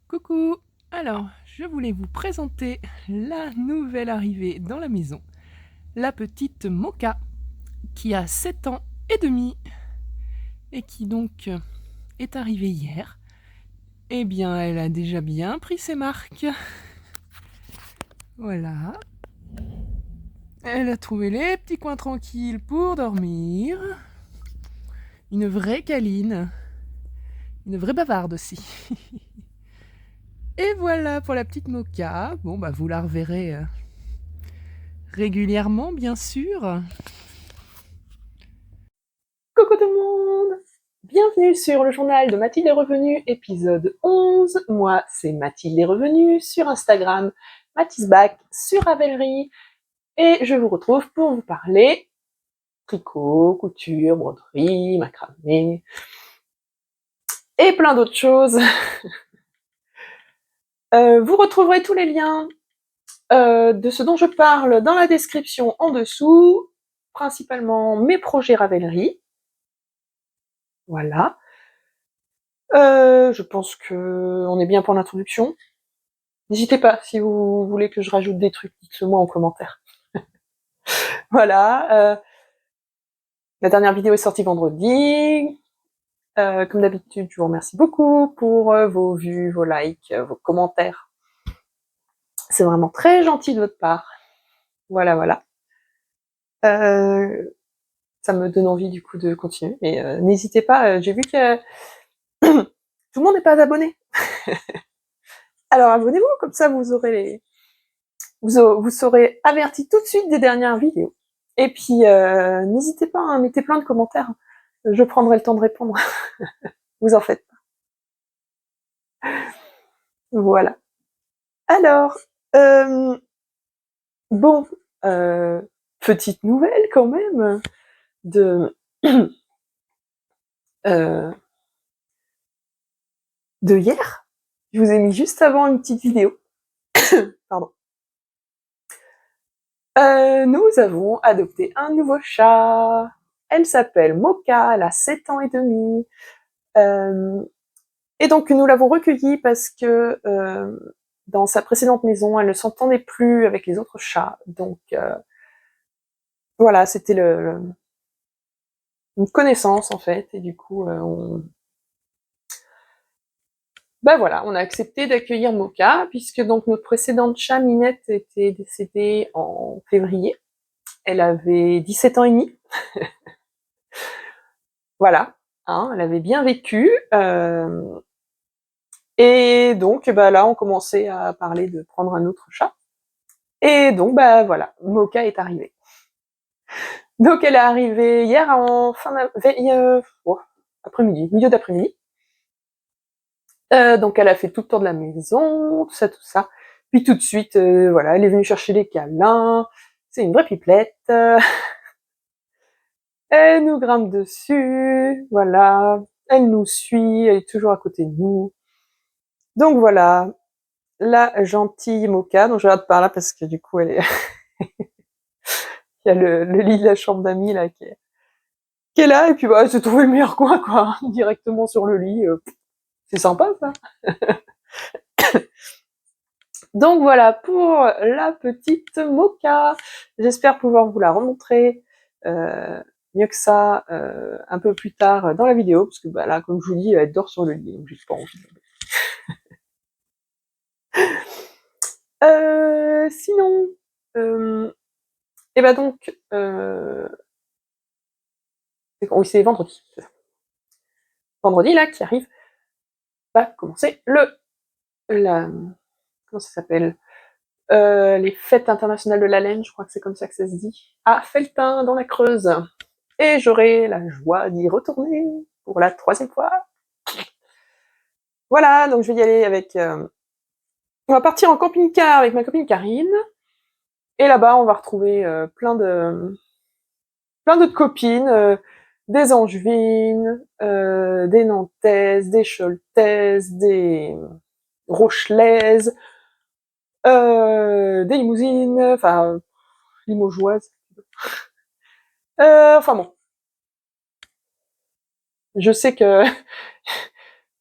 Coucou! Alors, je voulais vous présenter la nouvelle arrivée dans la maison, la petite Moka, qui a 7 ans et demi, et qui donc est arrivée hier. Eh bien, elle a déjà bien pris ses marques. Voilà. Elle a trouvé les petits coins tranquilles pour dormir. Une vraie câline. Une vraie bavarde aussi. Et voilà pour la petite Moka. Bon, bah vous la reverrez régulièrement, bien sûr. Coucou tout le monde! Bienvenue sur le journal de Mathilde est revenue, épisode 11. Moi, c'est Mathilde est revenue sur Instagram, Mathildeback sur Ravelry, et je vous retrouve pour vous parler tricot, couture, broderie, macramé, et plein d'autres choses. Vous retrouverez tous les liens de ce dont je parle dans la description en dessous, principalement mes projets Ravelry. Voilà. Je pense qu'on est bien pour l'introduction. N'hésitez pas, si vous voulez que je rajoute des trucs, dites-le moi en commentaire. Voilà. La dernière vidéo est sortie vendredi. Comme d'habitude, je vous remercie beaucoup pour vos vues, vos likes, vos commentaires. C'est vraiment très gentil de votre part. Voilà, voilà. Ça me donne envie du coup de continuer. Mais n'hésitez pas, j'ai vu que tout le monde n'est pas abonné. Alors abonnez-vous, comme ça vous aurez les... vous serez averti tout de suite des dernières vidéos. Et puis n'hésitez pas, hein, mettez plein de commentaires. Je prendrai le temps de répondre. Vous en faites pas. Voilà. Alors, bon, petite nouvelle quand même de de hier. Je vous ai mis juste avant une petite vidéo. Pardon. Nous avons adopté un nouveau chat. Elle s'appelle Moka, elle a 7 ans et demi. Et donc nous l'avons recueillie parce que dans sa précédente maison, elle ne s'entendait plus avec les autres chats. Donc voilà, c'était une connaissance en fait. Et du coup, voilà, on a accepté d'accueillir Moka, puisque donc notre précédente chat Minette était décédée en février. Elle avait 17 ans et demi. Voilà, hein, elle avait bien vécu. Et donc là, on commençait à parler de prendre un autre chat. Et donc voilà, Moka est arrivée. Donc elle est arrivée hier en fin après-midi, milieu d'après-midi. Donc elle a fait tout le tour de la maison, tout ça, tout ça. Puis tout de suite, voilà, elle est venue chercher des câlins. C'est une vraie pipelette. Elle nous grimpe dessus, voilà. Elle nous suit, elle est toujours à côté de nous. Donc voilà, la gentille Moka, dont je regarde par là parce que du coup elle est... Il y a le lit de la chambre d'amis là qui est là, et puis elle s'est trouvé le meilleur coin, quoi, directement sur le lit. C'est sympa ça. Donc voilà pour la petite Moka. J'espère pouvoir vous la remontrer mieux que ça un peu plus tard dans la vidéo, parce que là, comme je vous dis, elle dort sur le lit, donc j'ai pas envie. Sinon, et donc, oui, c'est vendredi. Vendredi là qui arrive, va commencer comment ça s'appelle, les fêtes internationales de la laine, je crois que c'est comme ça que ça se dit, à Felletin dans la Creuse. Et j'aurai la joie d'y retourner pour la 3e fois. Voilà, donc je vais y aller avec... on va partir en camping-car avec ma copine Karine. Et là-bas, on va retrouver plein d'autres copines, des Angevines, des Nantaises, des Choletaises, des Rochelaises, des Limousines, enfin, limogeoise. Enfin bon. Je sais que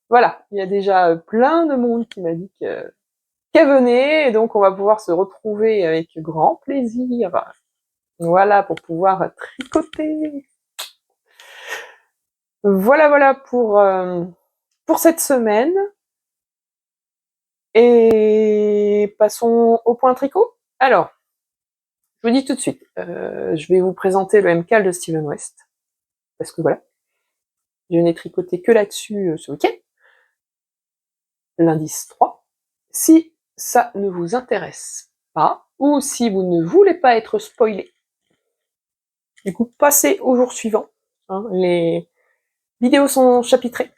voilà, il y a déjà plein de monde qui m'a dit qu'elle venait, et donc on va pouvoir se retrouver avec grand plaisir. Voilà, pour pouvoir tricoter. Voilà pour cette semaine. Et passons au point tricot. Alors, je vous dis tout de suite, je vais vous présenter le MCAL de Steven West, parce que voilà, je n'ai tricoté que là-dessus ce week-end, l'indice 3. Si ça ne vous intéresse pas, ou si vous ne voulez pas être spoilé, du coup, passez au jour suivant. Hein, les vidéos sont chapitrées,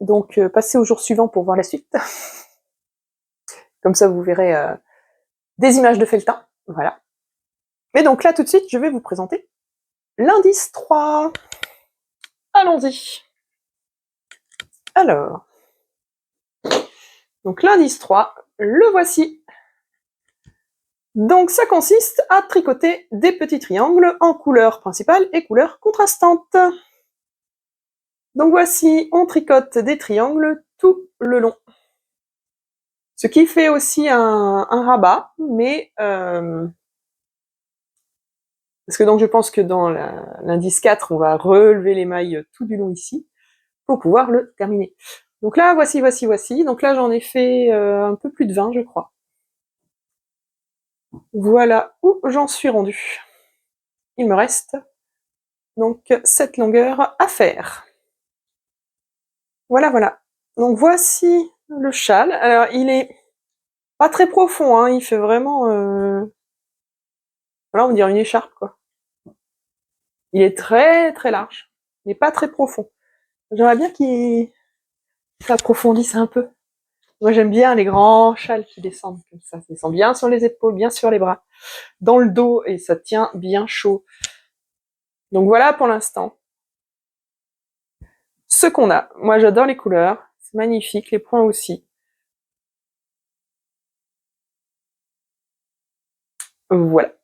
donc passez au jour suivant pour voir la suite. Comme ça, vous verrez des images de felletin. Voilà. Mais donc là, tout de suite, je vais vous présenter l'indice 3. Allons-y. Alors, donc l'indice 3, le voici. Donc ça consiste à tricoter des petits triangles en couleur principale et couleur contrastante. Donc voici, on tricote des triangles tout le long. Ce qui fait aussi un rabat, mais parce que donc je pense que dans l'indice 4, on va relever les mailles tout du long ici, pour pouvoir le terminer. Donc là, voici. Donc là, j'en ai fait un peu plus de 20, je crois. Voilà où j'en suis rendue. Il me reste donc cette longueur à faire. Voilà. Donc voici le châle. Alors, il est pas très profond, hein. Il fait vraiment... Voilà, on dirait une écharpe, quoi. Il est très très large. Il n'est pas très profond. J'aimerais bien qu'il s'approfondisse un peu. Moi, j'aime bien les grands châles qui descendent comme ça. Ça descend bien sur les épaules, bien sur les bras, dans le dos, et ça tient bien chaud. Donc voilà pour l'instant. Ce qu'on a. Moi, j'adore les couleurs. C'est magnifique. Les points aussi. Voilà.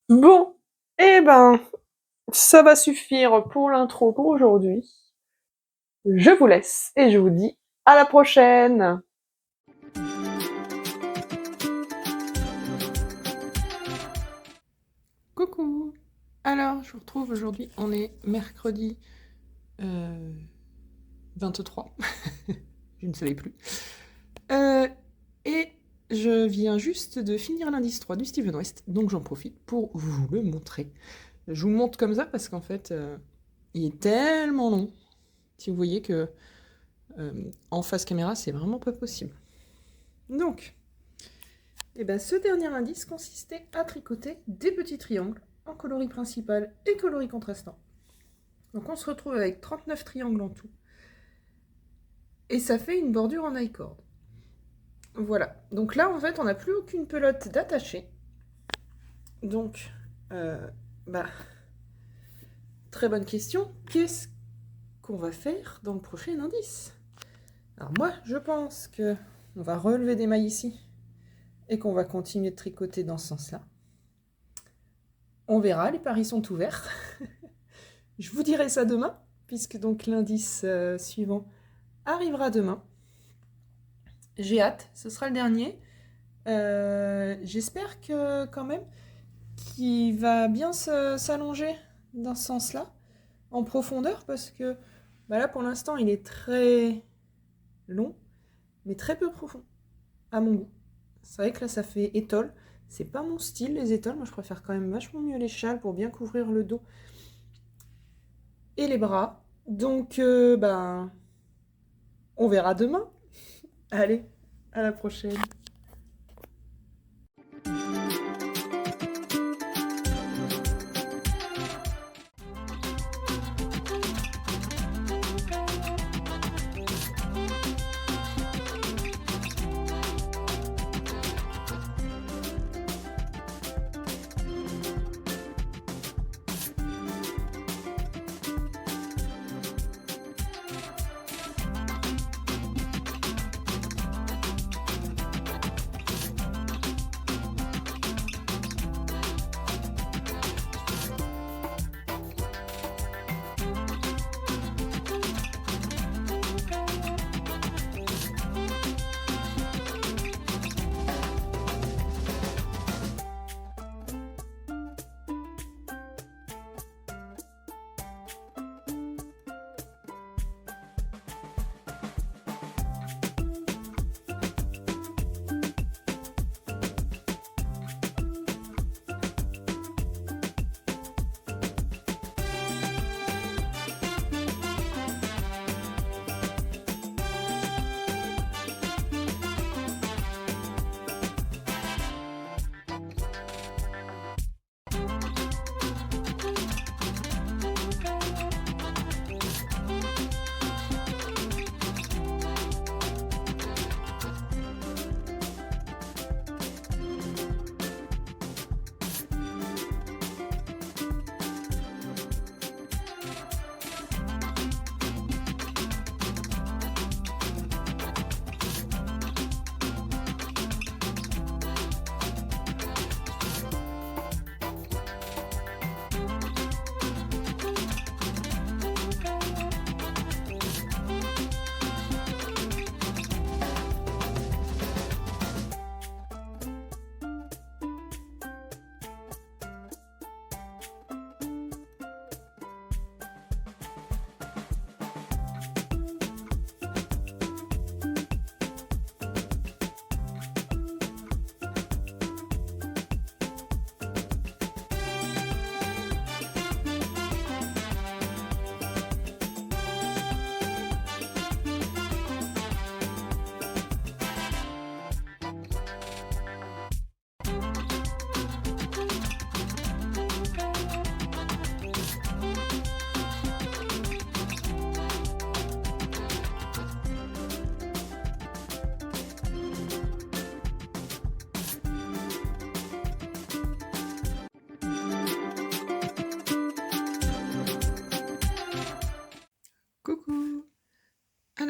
Bon. Eh ben, ça va suffire pour l'intro pour aujourd'hui. Je vous laisse et je vous dis à la prochaine. Coucou. Alors, je vous retrouve aujourd'hui, on est mercredi 23, je ne savais plus. Et je viens juste de finir l'indice 3 du Steven West, donc j'en profite pour vous le montrer. Je vous le montre comme ça parce qu'en fait, il est tellement long, si vous voyez que en face caméra, c'est vraiment pas possible. Donc, ce dernier indice consistait à tricoter des petits triangles en coloris principal et coloris contrastant. Donc on se retrouve avec 39 triangles en tout. Et ça fait une bordure en I-cord. Voilà. Donc là, en fait, on n'a plus aucune pelote d'attacher. Donc, très bonne question. Qu'est-ce qu'on va faire dans le prochain indice? Alors moi, je pense que on va relever des mailles ici et qu'on va continuer de tricoter dans ce sens-là. On verra, les paris sont ouverts. Je vous dirai ça demain, puisque donc l'indice suivant arrivera demain. J'ai hâte, ce sera le dernier. J'espère que quand même qu'il va bien s'allonger dans ce sens-là, en profondeur, parce que là pour l'instant il est très long, mais très peu profond, à mon goût. C'est vrai que là ça fait étole. C'est pas mon style les étoles, moi je préfère quand même vachement mieux les châles pour bien couvrir le dos et les bras. Donc on verra demain. Allez, à la prochaine.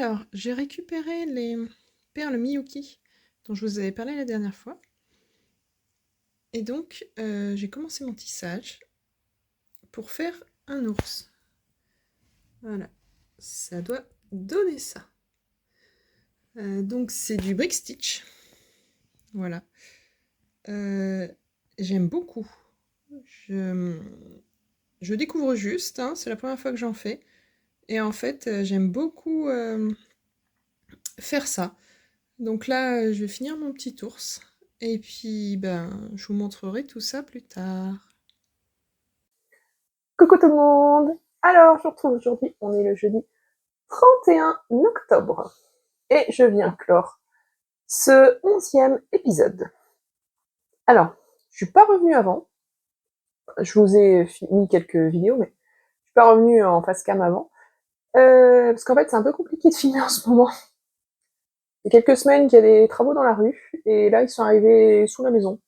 Alors, j'ai récupéré les perles Miyuki dont je vous avais parlé la dernière fois. Et donc, j'ai commencé mon tissage pour faire un ours. Voilà, ça doit donner ça. Donc, c'est du brick stitch. Voilà. J'aime beaucoup. Je découvre juste, hein, c'est la première fois que j'en fais. Et en fait, j'aime beaucoup faire ça. Donc là, je vais finir mon petit ours. Et puis, ben, je vous montrerai tout ça plus tard. Coucou tout le monde! Alors, je vous retrouve aujourd'hui, on est le jeudi 31 octobre. Et je viens clore ce 11e épisode. Alors, je suis pas revenue avant. Je vous ai mis quelques vidéos, mais je suis pas revenue en face cam avant. Parce qu'en fait, c'est un peu compliqué de filmer en ce moment. Il y a quelques semaines qu'il y a des travaux dans la rue, et là, ils sont arrivés sous la maison.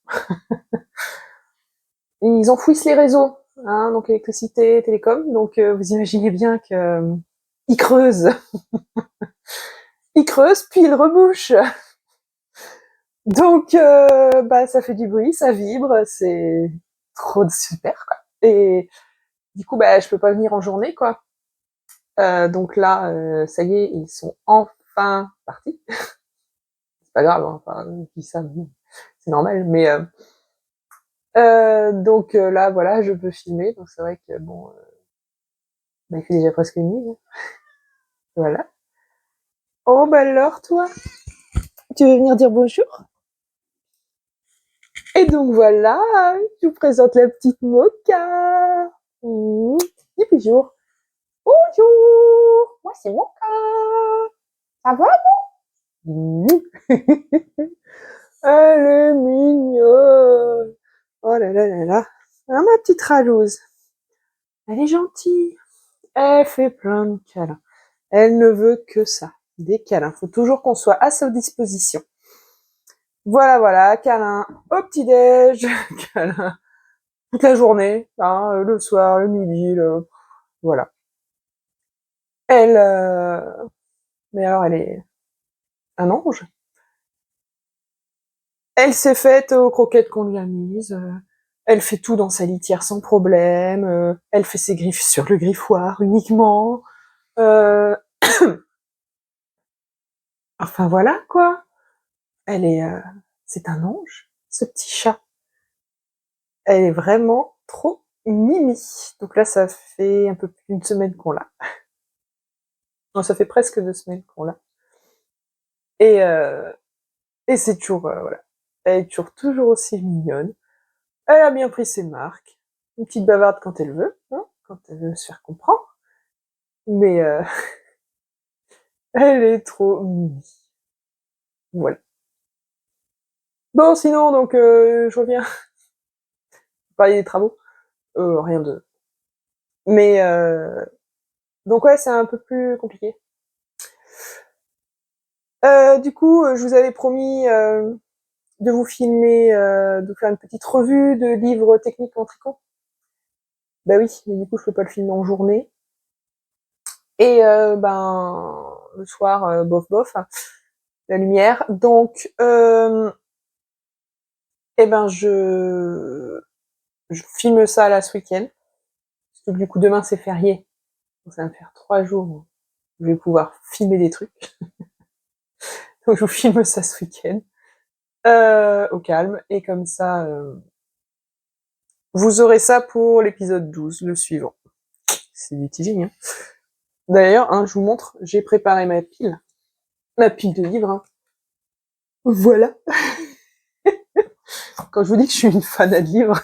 Ils enfouissent les réseaux, hein, donc électricité, télécom, donc vous imaginez bien que ils creusent. Ils creusent, puis ils rebouchent. Donc, bah, ça fait du bruit, ça vibre, c'est trop super, quoi. Et du coup, bah, je peux pas venir en journée, quoi. Donc là, ça y est, ils sont enfin partis. C'est pas grave, hein, enfin, je dis ça, c'est normal, mais donc là, voilà, je peux filmer, donc c'est vrai que bon, bah, il fait déjà presque nuit, hein. Voilà. Oh, bah alors, toi, tu veux venir dire bonjour? Et donc voilà, je vous présente la petite Mocha. Dis bonjour. Bonjour, moi c'est Mocha. Ça va, bon? Elle est mignonne. Oh là là là là. Ah, ma petite ralouse. Elle est gentille. Elle fait plein de câlins. Elle ne veut que ça. Des câlins. Faut toujours qu'on soit à sa disposition. Voilà, voilà, câlin au petit-déj, câlin toute la journée, hein, le soir, le midi, voilà. Elle, mais alors elle est un ange. Elle s'est faite aux croquettes qu'on lui a mises. Elle fait tout dans sa litière sans problème. Elle fait ses griffes sur le griffoir uniquement. Euh, Enfin voilà quoi. Elle est, c'est un ange, ce petit chat. Elle est vraiment trop mimi. Donc là, ça fait un peu plus d'une semaine qu'on l'a. Non, ça fait presque 2 semaines qu'on l'a. Et, et c'est toujours, voilà. Elle est toujours aussi mignonne. Elle a bien pris ses marques. Une petite bavarde quand elle veut, hein, quand elle veut se faire comprendre. Mais elle est trop mimi. Voilà. Bon, sinon, donc, je reviens parler des travaux. Rien de... Mais, donc ouais, c'est un peu plus compliqué. Du coup, je vous avais promis de vous filmer, de faire une petite revue de livres techniques en tricot. Bah oui, mais du coup, je peux pas le filmer en journée. Et ben, le soir, bof bof, hein, la lumière. Donc, eh ben, je filme ça là ce week-end. Parce que du coup, demain, c'est férié. Donc, ça va me faire 3 jours où je vais pouvoir filmer des trucs. Donc, je vous filme ça ce week-end. Au calme. Et comme ça, vous aurez ça pour l'épisode 12, le suivant. C'est du teasing, hein. D'ailleurs, hein, je vous montre, j'ai préparé ma pile. Ma pile de livres, hein. Voilà. Quand je vous dis que je suis une fan de livres.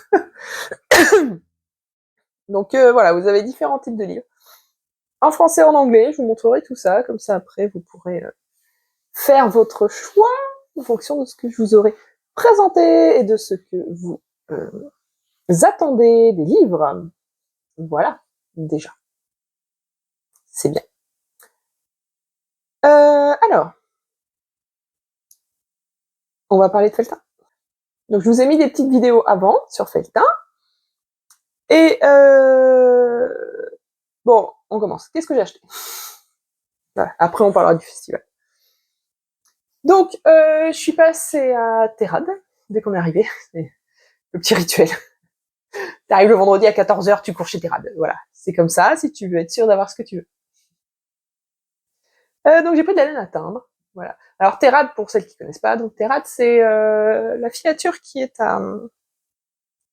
Donc voilà, vous avez différents types de livres. En français, en anglais, je vous montrerai tout ça, comme ça après vous pourrez faire votre choix en fonction de ce que je vous aurai présenté et de ce que vous attendez des livres. Voilà, déjà. C'est bien. Alors, on va parler de Feltin. Donc je vous ai mis des petites vidéos avant sur Feltin. Et bon, on commence. Qu'est-ce que j'ai acheté? Voilà. Après, on parlera du festival. Donc, je suis passée à Terrade, dès qu'on est arrivé. C'est le petit rituel. T'arrives le vendredi à 14h, tu cours chez Terrade. Voilà. C'est comme ça, si tu veux être sûr d'avoir ce que tu veux. Donc, j'ai pris de la laine à teindre. Voilà. Alors, Terrade, pour celles qui connaissent pas, donc Terrade, c'est la filature qui est à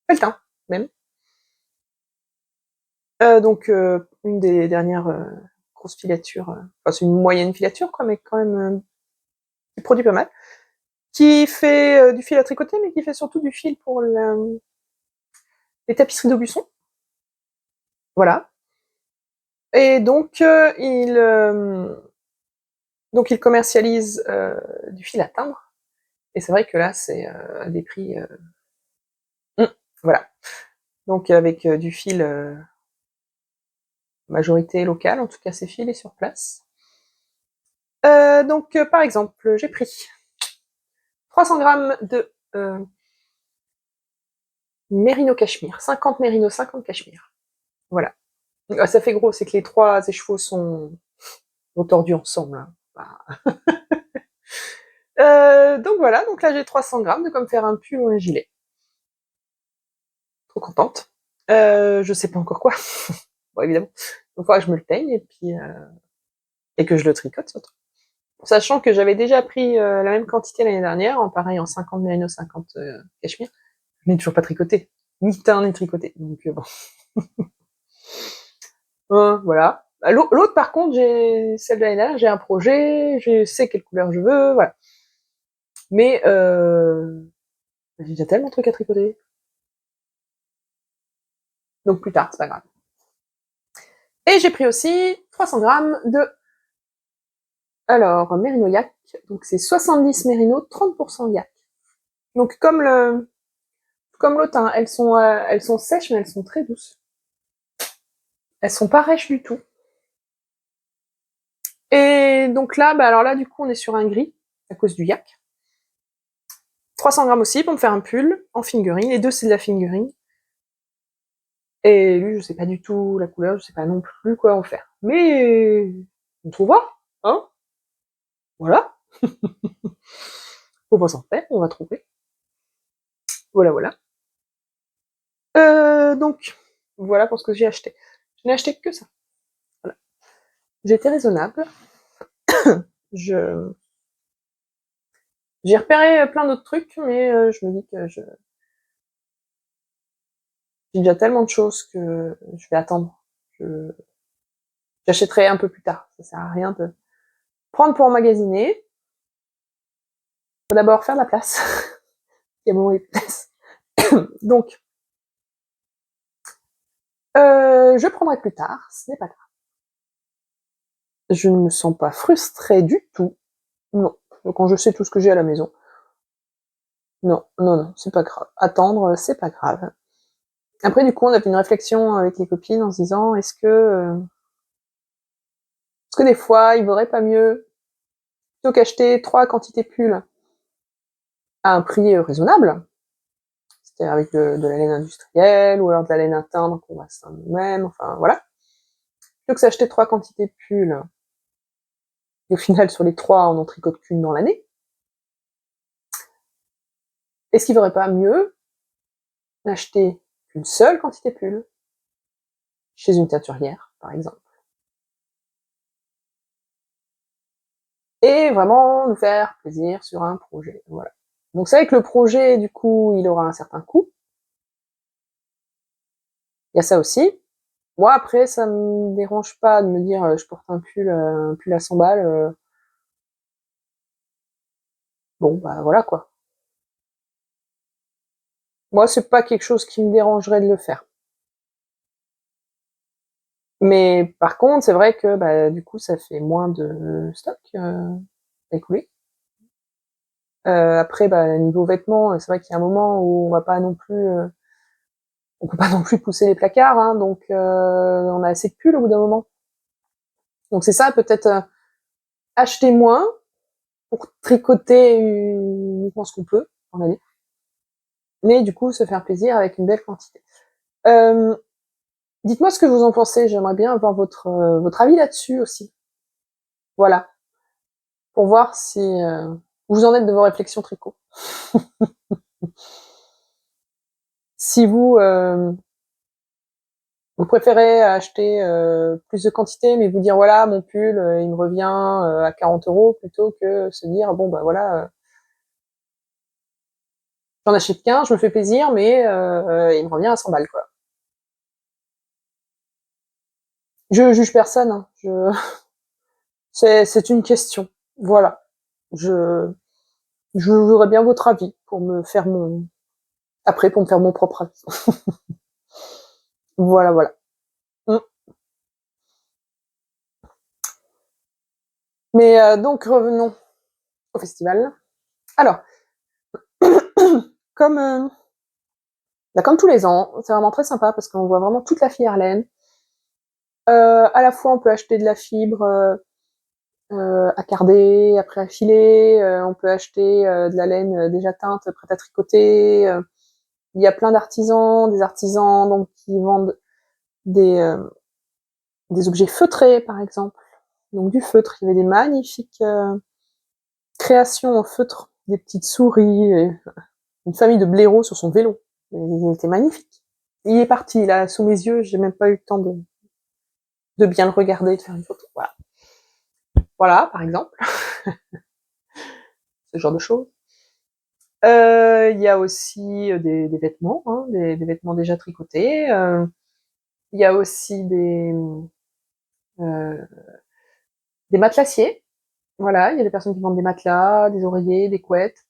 Felletin, même. Donc, une des dernières grosses filatures. Enfin, c'est une moyenne filature, quoi, mais quand même qui produit pas mal. Qui fait du fil à tricoter, mais qui fait surtout du fil pour les tapisseries d'Aubusson. Voilà. Et donc, il commercialise du fil à teindre. Et c'est vrai que là, c'est à des prix... voilà. Donc, avec du fil majorité locale, en tout cas, ces fils est sur place. Donc, par exemple, j'ai pris 300 grammes de mérino cachemire. 50 mérino, 50 cachemire. Voilà. Ça fait gros, c'est que les trois écheveaux sont tordus ensemble. Hein. Bah. Donc voilà, donc là j'ai 300 grammes de comme faire un pull ou un gilet. Trop contente. Je sais pas encore quoi. Bon, évidemment. Il faudra que je me le teigne et que je le tricote surtout. Sachant que j'avais déjà pris la même quantité l'année dernière, en pareil en 50 mérino, 50 cachemire. Je n'ai toujours pas tricoté. Ni teint, ni tricoté. Donc bon. Voilà. L'autre, par contre, celle de l'année dernière, j'ai un projet, je sais quelle couleur je veux, voilà. Mais j'ai déjà tellement de trucs à tricoter. Donc plus tard, c'est pas grave. Et j'ai pris aussi 300 grammes de... Alors, Mérino Yak. Donc c'est 70 Mérino, 30% Yak. Donc comme l'autre, hein, elles sont sèches, mais elles sont très douces. Elles sont pas rêches du tout. Et donc là, alors là, du coup, on est sur un gris, à cause du Yak. 300 grammes aussi, pour me faire un pull, en fingering. Les deux, c'est de la fingering. Et lui, je sais pas du tout la couleur, je sais pas non plus quoi en faire. Mais on trouvera, hein. Voilà. Faut pas s'en faire, on va trouver. Voilà, voilà. Donc, voilà pour ce que j'ai acheté. Je n'ai acheté que ça. Voilà. J'ai été raisonnable. J'ai repéré plein d'autres trucs, mais je me dis que j'ai déjà tellement de choses que je vais attendre. J'achèterai un peu plus tard. Ça sert à rien de prendre pour emmagasiner. Faut d'abord faire de la place. Il y a un moment où il y a de place. Donc, je prendrai plus tard, ce n'est pas grave. Je ne me sens pas frustrée du tout. Non. Quand je sais tout ce que j'ai à la maison. Non, non, non, c'est pas grave. Attendre, c'est pas grave. Après, du coup, on a fait une réflexion avec les copines en se disant, est-ce que des fois, il vaudrait pas mieux, plutôt qu'acheter 3 quantités pulls à un prix raisonnable, c'est-à-dire avec de la laine industrielle, ou alors de la laine à teindre qu'on va teindre nous-mêmes, enfin, voilà. Plutôt que s'acheter 3 quantités de pulls, et au final, sur les 3, on n'en tricote qu'une dans l'année. Est-ce qu'il vaudrait pas mieux n'acheter qu'une seule quantité de pulls chez une teinturière, par exemple, et vraiment nous faire plaisir sur un projet, voilà. Donc c'est vrai que le projet, du coup, il aura un certain coût. Il y a ça aussi. Moi, après, ça me dérange pas de me dire, je porte un pull à 100 balles, bon, bah voilà, quoi. Moi, c'est pas quelque chose qui me dérangerait de le faire. Mais par contre, c'est vrai que, bah, du coup, ça fait moins de stock à écouler. Après, bah, niveau vêtements, c'est vrai qu'il y a un moment où on va pas non plus... on peut pas non plus pousser les placards, hein, donc on a assez de pulls au bout d'un moment. Donc c'est ça, peut-être acheter moins pour tricoter uniquement ce qu'on peut en année, mais du coup se faire plaisir avec une belle quantité. Dites-moi ce que vous en pensez, j'aimerais bien avoir votre avis là-dessus aussi. Voilà, pour voir si vous en êtes de vos réflexions tricot. Si vous préférez acheter plus de quantité, mais vous dire voilà, mon pull, il me revient à 40 €, plutôt que se dire bon bah voilà, j'en achète qu'un, je me fais plaisir, mais il me revient à 100 balles quoi. Je juge personne, hein. C'est une question. Voilà. Je voudrais bien votre avis pour me faire mon propre avis. Voilà, voilà. Mm. Mais donc revenons au festival. Alors, comme comme tous les ans, c'est vraiment très sympa parce qu'on voit vraiment toute la filière laine. À la fois, on peut acheter de la fibre à carder, après à filer. On peut acheter de la laine déjà teinte, prête à tricoter. Il y a plein d'artisans, des artisans donc qui vendent des, euh, des objets feutrés, par exemple. Donc du feutre, il y avait des magnifiques créations en feutre, des petites souris, une famille de blaireaux sur son vélo. Il était magnifique. Il est parti, là, sous mes yeux, j'ai même pas eu le temps de bien le regarder, de faire une photo. Voilà. Voilà, par exemple. Ce genre de choses. Il y a aussi des vêtements, hein, des vêtements déjà tricotés. Il y a aussi euh, des matelassiers. Voilà, il y a des personnes qui vendent des matelas, des oreillers, des couettes,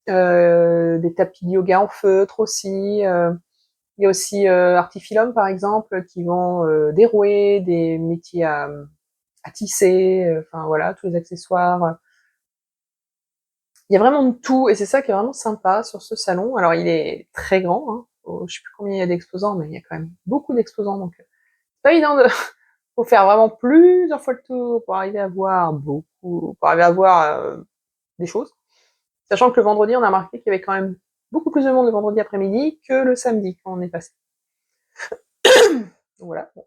des tapis de yoga en feutre aussi. Il y a aussi Artifilum, par exemple, qui vend des rouets, des métiers à tisser, enfin voilà, tous les accessoires. Il y a vraiment de tout, et c'est ça qui est vraiment sympa sur ce salon. Alors, il est très grand, hein. Je sais plus combien il y a d'exposants, mais il y a quand même beaucoup d'exposants, donc c'est pas évident de... faut faire vraiment plusieurs fois le tour pour arriver à voir beaucoup, pour arriver à voir des choses. Sachant que le vendredi, on a remarqué qu'il y avait quand même beaucoup plus de monde le vendredi après-midi que le samedi, quand on est passé. Donc voilà. Bon.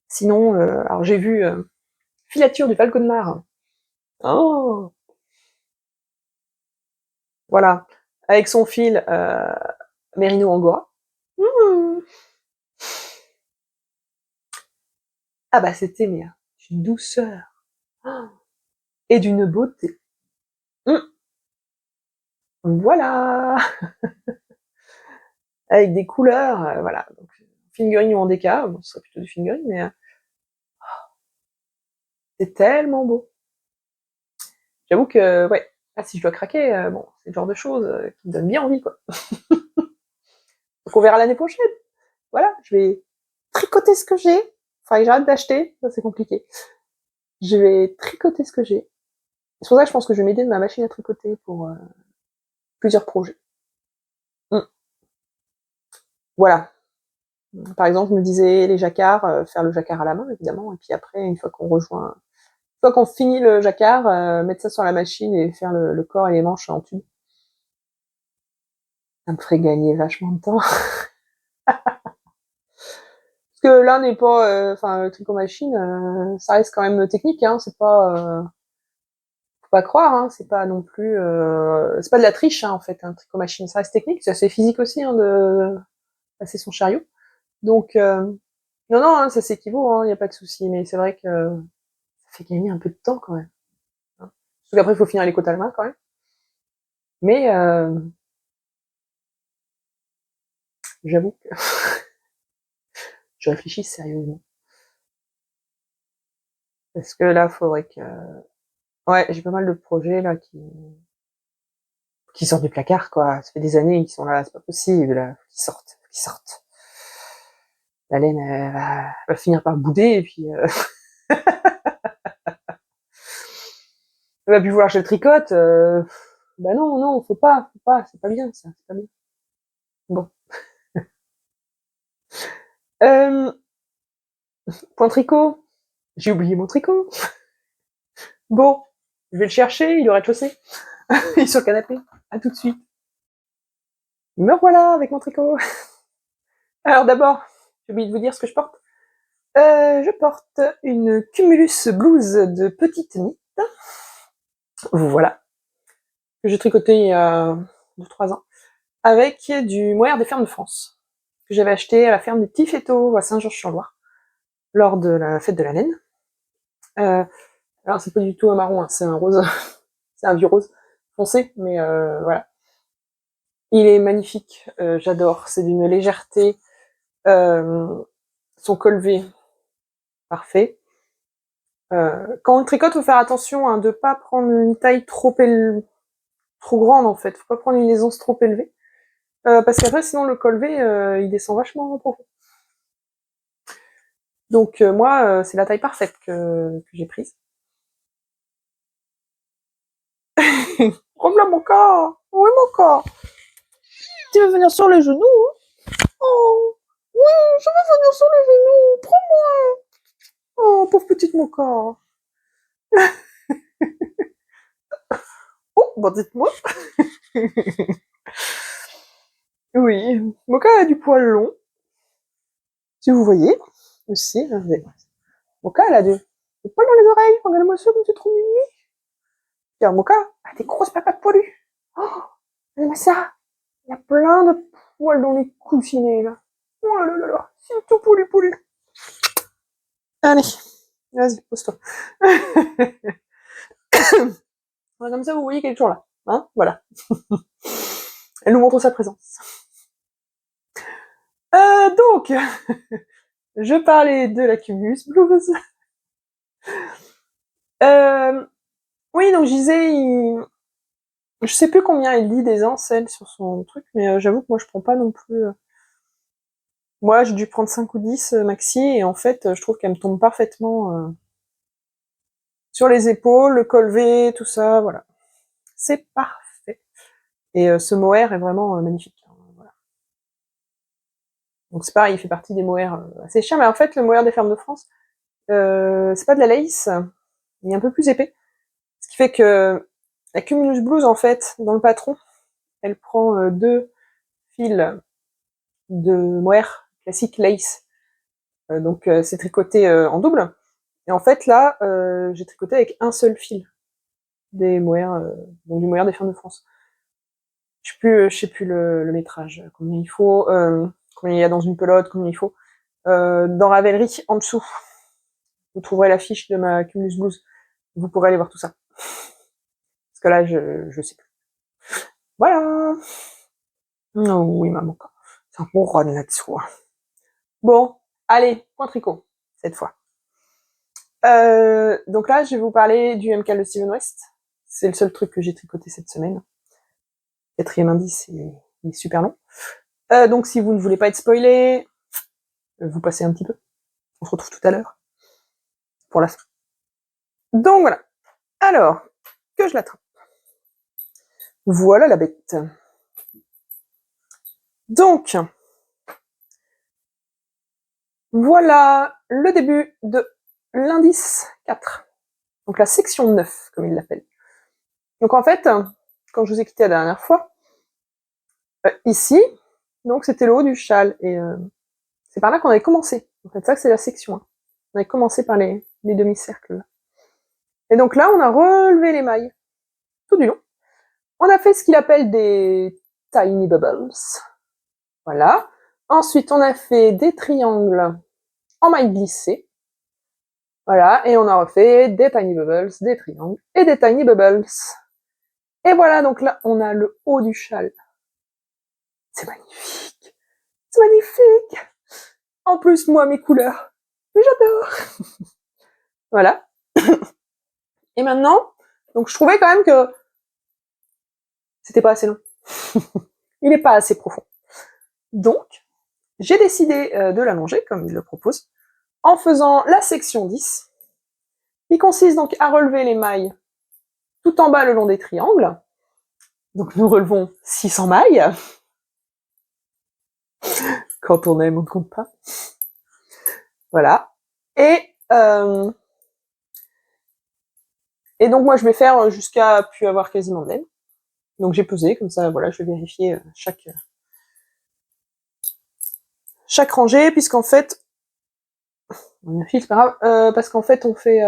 Sinon, alors j'ai vu Filature du Falcon de Mar. Oh, voilà. Avec son fil Merino Angora. Mmh. Ah bah c'était mais d'une douceur oh, et d'une beauté. Mmh. Voilà. Avec des couleurs, voilà. Donc, fingering ou en déca, bon, ce serait plutôt du fingering, mais c'est tellement beau. J'avoue que, ouais, ah, si je dois craquer, bon, c'est le genre de choses qui me donnent bien envie, quoi. Donc on verra l'année prochaine. Voilà, je vais tricoter ce que j'ai. Faudrait que j'arrête d'acheter, ça c'est compliqué. Je vais tricoter ce que j'ai. C'est pour ça que je pense que je vais m'aider de ma machine à tricoter pour plusieurs projets. Mm. Voilà. Par exemple, je me disais les jacquards, faire le jacquard à la main, évidemment, et puis après, une fois qu'on finit le jacquard, mettre ça sur la machine et faire le corps et les manches en tube. Ça me ferait gagner vachement de temps. Parce que là n'est pas, enfin, le tricot machine, ça reste quand même technique, hein, c'est pas, faut pas croire, hein, c'est pas non plus, c'est pas de la triche, hein, en fait, un tricot machine, ça reste technique, c'est assez physique aussi, hein, de passer son chariot. Donc, non, non, hein, ça s'équivaut, hein, y a pas de souci, mais c'est vrai que ça fait gagner un peu de temps quand même. Hein. Parce qu'après, il faut finir les côtes à la main quand même. Mais j'avoue que je réfléchis sérieusement. Parce que là, faudrait que... Ouais, j'ai pas mal de projets là qui sortent du placard, quoi. Ça fait des années qu'ils sont là, c'est pas possible, là. Faut qu'ils sortent, faut qu'ils sortent. La laine va finir par bouder et puis elle va plus vouloir que je le tricote. Bah non, non, faut pas, c'est pas bien ça, c'est pas bien. Bon. Euh, point tricot. J'ai oublié mon tricot. Bon, je vais le chercher, il est au rez-de-chaussée. Il est sur le canapé. À tout de suite. Me voilà avec mon tricot. Alors d'abord, j'ai oublié de vous dire ce que je porte. Je porte une Cumulus blouse de petite nit. Voilà. Que j'ai tricoté il y a 2-3 ans. Avec du mohair des fermes de France. Que j'avais acheté à la ferme des Petits Féteaux à Saint-Georges-sur-Loire. Lors de la fête de la laine. Alors c'est pas du tout un marron, hein, c'est un rose. C'est un vieux rose foncé, mais voilà. Il est magnifique, j'adore. C'est d'une légèreté. Son col V, parfait. Quand on tricote, faut faire attention hein, de pas prendre une taille trop grande en fait. Faut pas prendre une aisance trop élevée. Parce qu'après, sinon, le col V, il descend vachement en profond. Donc moi, c'est la taille parfaite que j'ai prise. Remble mon corps. Oui, mon corps. Tu veux venir sur les genoux? Oh, oui, je veux venir sur les genoux. Prends-moi. Oh, pauvre petite mon corps. Oh, bon, dites-moi. Oui, Moka a du poil long. Si vous voyez, aussi, Moka, elle a du poil dans les oreilles. Regardez-moi ça, comme c'est trop mimi. Tiens, Moka a des grosses papates poilues. Oh, regardez-moi ça. Il y a plein de poils dans les coussinets, là. Oh là là là, c'est tout poulu. Allez, vas-y, pose-toi. Comme ça, vous voyez qu'elle est toujours là. Hein, voilà. Elle nous montre sa présence. Donc, je parlais de la Cumulus Blues. Oui, donc je disais, je sais plus combien il dit des ancelles sur son truc, mais j'avoue que moi je prends pas non plus. Moi j'ai dû prendre 5 ou 10 maxi, et en fait je trouve qu'elle me tombe parfaitement sur les épaules, le col V, tout ça, voilà. C'est parfait. Et ce mohair est vraiment magnifique. Voilà. Donc c'est pareil, il fait partie des mohairs assez chers, mais en fait le mohair des fermes de France, c'est pas de la lace, il est un peu plus épais. Ce qui fait que la Cumulus Blues, en fait, dans le patron, elle prend 2 fils de mohair classique lace. Donc c'est tricoté en double. Et en fait là, j'ai tricoté avec un seul fil des mohairs, donc du mohair des fermes de France. Je sais plus le métrage, combien il faut, combien il y a dans une pelote, combien il faut. Dans Ravelry, en dessous, vous trouverez la fiche de ma Cumulus Blues. Vous pourrez aller voir tout ça. Parce que là, je sais plus. Voilà. Oh oui, maman. C'est un bon run là-dessous. Bon, allez, point tricot, cette fois. Donc là, je vais vous parler du MK de Steven West. C'est le seul truc que j'ai tricoté cette semaine. 4e indice, il est super long. Donc si vous ne voulez pas être spoilé, vous passez un petit peu. On se retrouve tout à l'heure pour la fin. Donc voilà. Alors, que je l'attrape. Voilà la bête. Donc, voilà le début de l'indice 4. Donc la section 9, comme il l'appelle. Donc en fait, quand je vous ai quitté la dernière fois, ici, donc c'était le haut du châle, et c'est par là qu'on avait commencé. En fait, ça c'est la section 1. On avait commencé par les demi-cercles. Et donc là, on a relevé les mailles tout du long. On a fait ce qu'il appelle des tiny bubbles. Voilà. Ensuite, on a fait des triangles en mailles glissées. Voilà. Et on a refait des tiny bubbles, des triangles et des tiny bubbles. Et voilà, donc là, on a le haut du châle. C'est magnifique. C'est magnifique. En plus, moi, mes couleurs. Mais j'adore. Voilà. Et maintenant, donc je trouvais quand même que c'était pas assez long. Il n'est pas assez profond. Donc, j'ai décidé de l'allonger, comme il le propose, en faisant la section 10, qui consiste donc à relever les mailles tout en bas le long des triangles. Donc nous relevons 600 mailles. Quand on aime, on ne compte pas. Voilà. Et donc moi je vais faire jusqu'à plus avoir quasiment de laine. Donc j'ai pesé, comme ça, voilà, je vais vérifier chaque rangée, puisqu'en fait, On file, c'est pas grave. Parce qu'en fait, on fait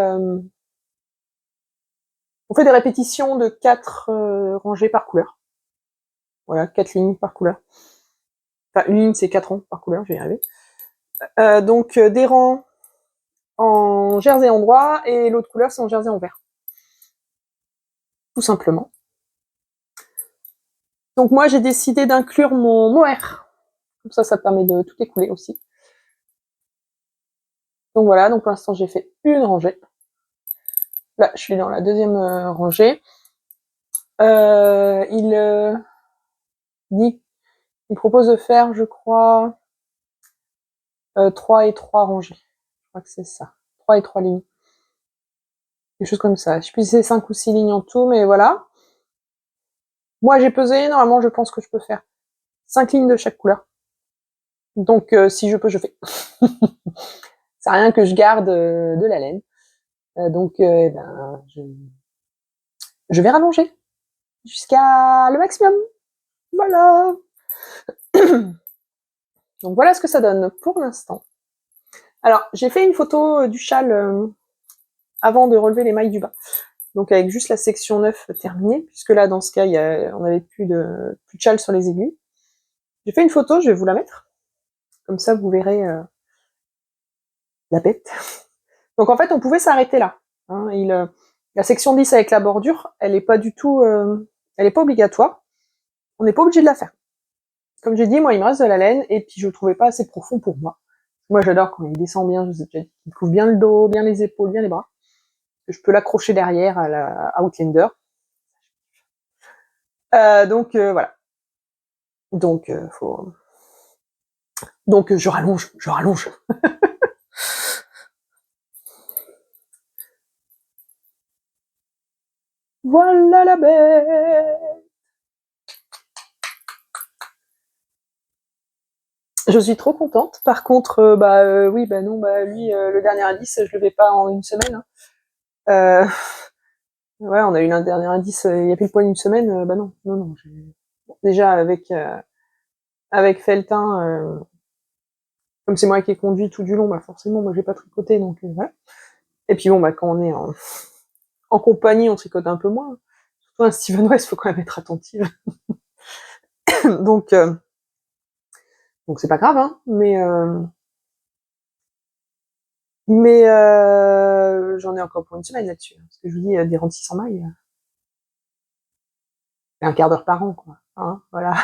des répétitions de 4 rangées par couleur. Voilà, 4 lignes par couleur. Enfin, une ligne, c'est 4 rangs par couleur, je vais y arriver. Donc, des rangs en jersey en droit, et l'autre couleur, c'est en jersey en vert. Tout simplement. Donc moi, j'ai décidé d'inclure mon mohair. Comme ça permet de tout écouler aussi. Donc voilà, donc pour l'instant, j'ai fait une rangée. Là, je suis dans la deuxième rangée. Il propose de faire, je crois, 3 et 3 rangées. Je crois que c'est ça. 3 et 3 lignes. Quelque chose comme ça. Je sais plus si c'est 5 ou 6 lignes en tout, mais voilà. Moi, j'ai pesé. Normalement, je pense que je peux faire 5 lignes de chaque couleur. Donc, si je peux, je fais. C'est rien que je garde de la laine. Donc, je vais rallonger jusqu'à le maximum. Voilà. Donc, voilà ce que ça donne pour l'instant. Alors, j'ai fait une photo du châle avant de relever les mailles du bas. Donc, avec juste la section 9 terminée, puisque là, dans ce cas, on n'avait plus de châle sur les aiguilles. J'ai fait une photo, je vais vous la mettre. Comme ça, vous verrez la bête. Donc, en fait, on pouvait s'arrêter là. Hein, la section 10 avec la bordure, elle est pas du tout... elle est pas obligatoire. On n'est pas obligé de la faire. Comme j'ai dit, moi, il me reste de la laine, et puis je le trouvais pas assez profond pour moi. Moi, j'adore quand il descend bien, je vous ai déjà dit, il couvre bien le dos, bien les épaules, bien les bras. Je peux l'accrocher derrière à la Outlander. Donc, voilà. Donc, Donc, je rallonge. Voilà la bête. Je suis trop contente. Par contre, oui, non, lui, le dernier indice, je le vais pas en une semaine. Hein. Ouais, on a eu un dernier indice il y a pile poil une semaine. Non. Bon, déjà avec Feltin, comme c'est moi qui ai conduit tout du long, forcément, moi j'ai pas tricoté, donc voilà. Et puis bon, quand on est en compagnie, on tricote un peu moins. Surtout un Steven West, faut quand même être attentive. donc c'est pas grave, hein, mais j'en ai encore pour une semaine là-dessus. Hein, parce que je vous dis, des rangs de 600 mailles, c'est un quart d'heure par an, quoi. Hein, voilà.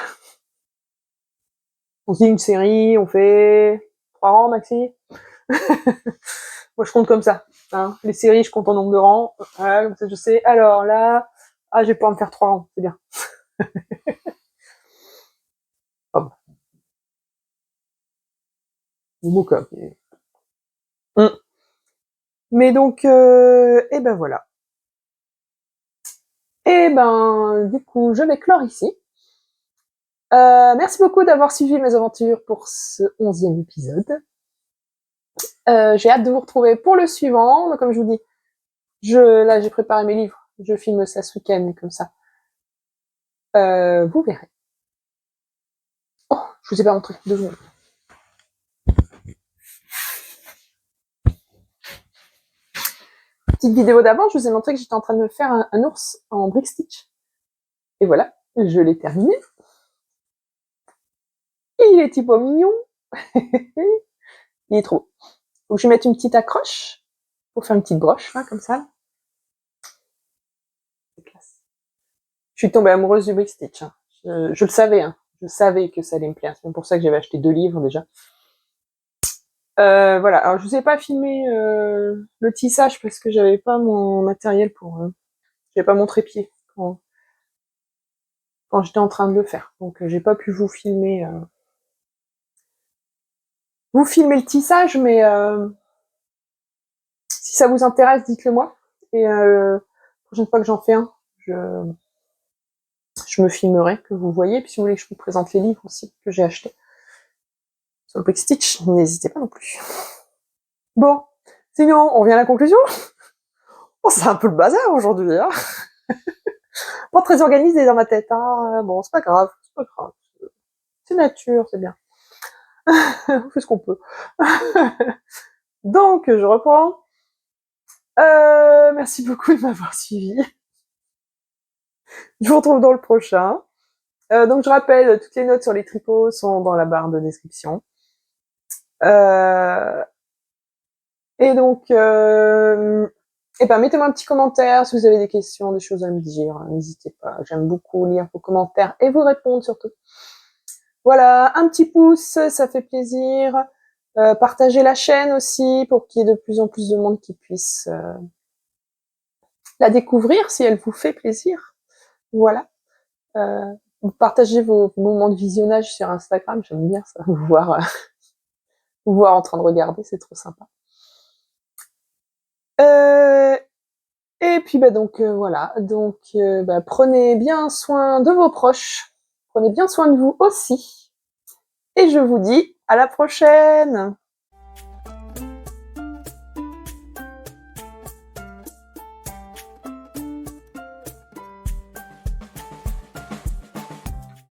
On se dit une série, on fait 3 rangs maxi. Moi, je compte comme ça. Hein. Les séries, je compte en nombre de rangs. Voilà, comme ça, je sais. Alors là, je vais pouvoir me faire 3 rangs, c'est bien. Oh. Moka. Mais donc, voilà. Du coup, je vais clore ici. Merci beaucoup d'avoir suivi mes aventures pour ce 11e épisode. J'ai hâte de vous retrouver pour le suivant. Donc, comme je vous dis, là, j'ai préparé mes livres. Je filme ça ce week-end, comme ça. Vous verrez. Oh, je vous ai pas montré. 2 secondes. Petite vidéo d'avant, je vous ai montré que j'étais en train de me faire un ours en brick stitch. Et voilà, je l'ai terminé. Il est typo mignon. Il est trop beau. Donc, je vais mettre une petite accroche pour faire une petite broche, hein, comme ça. C'est classe. Je suis tombée amoureuse du brick stitch. Hein. Je le savais. Hein. Je savais que ça allait me plaire. C'est pour ça que j'avais acheté 2 livres déjà. Voilà. Alors, je vous ai pas filmé le tissage parce que j'avais pas mon matériel pour. J'avais pas mon trépied quand j'étais en train de le faire. Donc, j'ai pas pu vous filmer. Vous filmer le tissage, mais si ça vous intéresse, dites-le moi. Et la prochaine fois que j'en fais un, je me filmerai, que vous voyez. Puis si vous voulez que je vous présente les livres aussi que j'ai achetés sur le Brick Stitch, n'hésitez pas non plus. Bon, sinon, on vient à la conclusion. Bon, c'est un peu le bazar aujourd'hui. Hein. Pas très organisé dans ma tête. Hein. Bon, c'est pas grave. C'est nature, c'est bien. On fait ce qu'on peut. Donc, je reprends. Merci beaucoup de m'avoir suivi. Je vous retrouve dans le prochain. Donc, je rappelle, toutes les notes sur les tripots sont dans la barre de description. Et donc, mettez-moi un petit commentaire si vous avez des questions, des choses à me dire. N'hésitez pas. J'aime beaucoup lire vos commentaires et vous répondre surtout. Voilà, un petit pouce, ça fait plaisir. Partagez la chaîne aussi pour qu'il y ait de plus en plus de monde qui puisse la découvrir si elle vous fait plaisir. Voilà. Vous partagez vos moments de visionnage sur Instagram, j'aime bien ça, vous voir en train de regarder, c'est trop sympa. Et puis voilà, donc prenez bien soin de vos proches, prenez bien soin de vous aussi, et je vous dis à la prochaine.